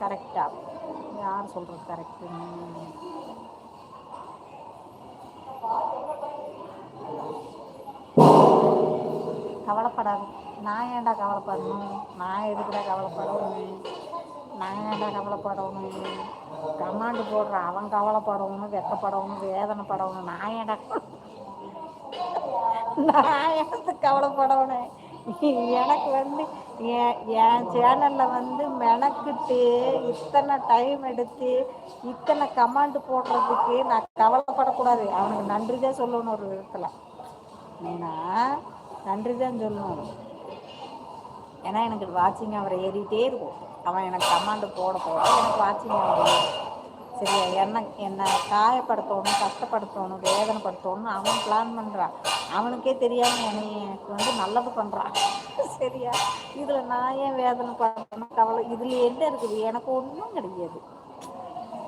கரெக்டாக யார் சொல்கிறது கரெக்டுன்னு கவலைப்படாது. நான் ஏன்டா கவலைப்படணும்? நான் எதுக்குடா கவலைப்படணும்? நான் ஏன்டா கவலைப்படணும்? கமாண்டு போடுற அவன் கவலைப்படணும், வெக்கப்படணும், வேதனைப்படணும். நான் ஏன்டா நான் எனக்கு கவலைப்படணும்? எனக்கு என் சேனலில் மெனக்கிட்டு இத்தனை டைம் எடுத்து இத்தனை கமாண்டு போடுறதுக்கு நான் கவலைப்படக்கூடாது. அவனுக்கு நன்றி தான் சொல்லணும். ஒரு விதத்தில் ஏன்னா நன்றி தான் சொல்லணும். ஏன்னா எனக்கு வாட்சிங் அவர் ஏறிட்டே இருக்கும். அவன் எனக்கு கமாண்டு போட எனக்கு வாட்சிங் அவர் சரியா. என்னை காயப்படுத்தணும், கஷ்டப்படுத்தணும், வேதனைப்படுத்தணும்னு அவன் பிளான் பண்ணுறான். அவனுக்கே தெரியாமல் எனக்கு நல்லது பண்ணுறான். சரியா. இதில் நான் ஏன் வேதனை பண்ணணும், கவலை இதில் என்ன இருக்குது? எனக்கு ஒன்றும் கிடையாது.